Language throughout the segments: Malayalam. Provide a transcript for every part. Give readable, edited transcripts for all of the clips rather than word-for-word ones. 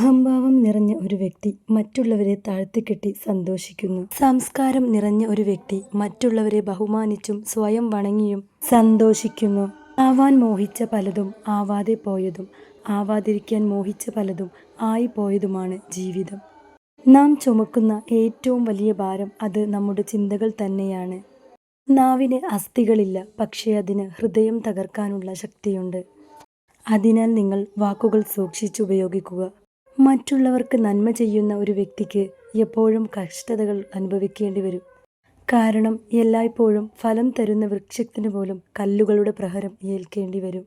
അഹംഭാവം നിറഞ്ഞ ഒരു വ്യക്തി മറ്റുള്ളവരെ താഴ്ത്തിക്കെട്ടി സന്തോഷിക്കുന്നു. സംസ്കാരം നിറഞ്ഞ ഒരു വ്യക്തി മറ്റുള്ളവരെ ബഹുമാനിച്ചും സ്വയം വണങ്ങിയും സന്തോഷിക്കുന്നു. ആവാൻ മോഹിച്ച പലതും ആവാതെ പോയതും ആവാതിരിക്കാൻ മോഹിച്ച പലതും ആയിപ്പോയതുമാണ് ജീവിതം. നാം ചുമക്കുന്ന ഏറ്റവും വലിയ ഭാരം അത് നമ്മുടെ ചിന്തകൾ തന്നെയാണ്. നാവിന് അസ്ഥികളില്ല, പക്ഷേ അതിന് ഹൃദയം തകർക്കാനുള്ള ശക്തിയുണ്ട്. അതിനാൽ നിങ്ങൾ വാക്കുകൾ സൂക്ഷിച്ചുപയോഗിക്കുക. മറ്റുള്ളവർക്ക് നന്മ ചെയ്യുന്ന ഒരു വ്യക്തിക്ക് എപ്പോഴും കഷ്ടതകൾ അനുഭവിക്കേണ്ടി വരും. കാരണം എല്ലായ്പ്പോഴും ഫലം തരുന്ന വൃക്ഷത്തിന് പോലും കല്ലുകളുടെ പ്രഹരം ഏൽക്കേണ്ടി വരും.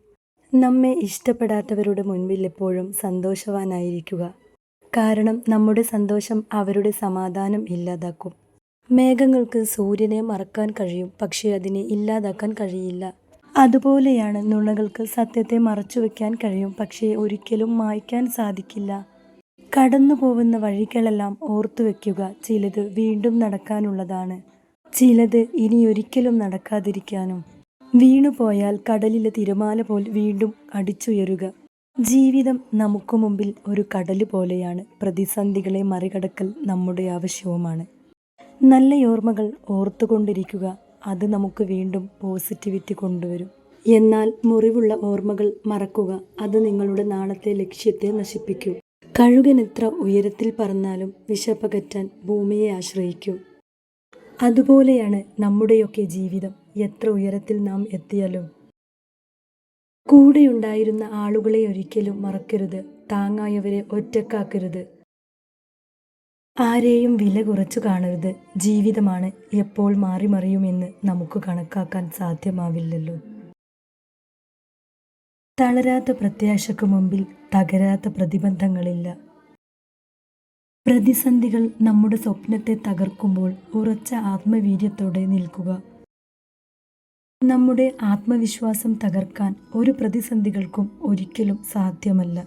നമ്മെ ഇഷ്ടപ്പെടാത്തവരുടെ മുൻപിൽ എപ്പോഴും സന്തോഷവാനായിരിക്കുക. കാരണം നമ്മുടെ സന്തോഷം അവരുടെ സമാധാനം ഇല്ലാതാക്കും. മേഘങ്ങൾക്ക് സൂര്യനെ മറക്കാൻ കഴിയും, പക്ഷേ അതിനെ ഇല്ലാതാക്കാൻ കഴിയില്ല. അതുപോലെയാണ് നുണകൾക്ക് സത്യത്തെ മറച്ചുവെക്കാൻ കഴിയും, പക്ഷേ ഒരിക്കലും മായ്ക്കാൻ സാധിക്കില്ല. കടന്നു പോകുന്ന വഴികളെല്ലാം ഓർത്തുവെക്കുക. ചിലത് വീണ്ടും നടക്കാനുള്ളതാണ്, ചിലത് ഇനിയൊരിക്കലും നടക്കാതിരിക്കാനും. വീണുപോയാൽ കടലിലെ തിരമാല പോൽ വീണ്ടും അടിച്ചുയരുക. ജീവിതം നമുക്ക് മുമ്പിൽ ഒരു കടല് പോലെയാണ്. പ്രതിസന്ധികളെ മറികടക്കൽ നമ്മുടെ ആവശ്യവുമാണ്. നല്ല ഓർമ്മകൾ ഓർത്തുകൊണ്ടിരിക്കുക. അത് നമുക്ക് വീണ്ടും പോസിറ്റിവിറ്റി കൊണ്ടുവരും. എന്നാൽ മുറിവുള്ള ഓർമ്മകൾ മറക്കുക. അത് നിങ്ങളുടെ നാളത്തെ ലക്ഷ്യത്തെ നശിപ്പിക്കും. കഴുകൻ എത്ര ഉയരത്തിൽ പറന്നാലും വിശപ്പകറ്റാൻ ഭൂമിയെ ആശ്രയിക്കും. അതുപോലെയാണ് നമ്മുടെയൊക്കെ ജീവിതം. എത്ര ഉയരത്തിൽ നാം എത്തിയാലും കൂടെയുണ്ടായിരുന്ന ആളുകളെ ഒരിക്കലും മറക്കരുത്. താങ്ങായവരെ ഒറ്റക്കാക്കരുത്. ആരെയും വില കുറച്ചു കാണരുത്. ജീവിതമാണ്, എപ്പോൾ മാറിമറിയുമെന്ന് നമുക്ക് കണക്കാക്കാൻ സാധ്യമാവില്ലല്ലോ. തളരാത്ത പ്രത്യാശയ്ക്ക് മുമ്പിൽ തകരാത്ത പ്രതിബന്ധങ്ങളില്ല. പ്രതിസന്ധികൾ നമ്മുടെ സ്വപ്നത്തെ തകർക്കുമ്പോൾ ഉറച്ച ആത്മവീര്യത്തോടെ നിൽക്കുക. നമ്മുടെ ആത്മവിശ്വാസം തകർക്കാൻ ഒരു പ്രതിസന്ധികൾക്കും ഒരിക്കലും സാധ്യമല്ല.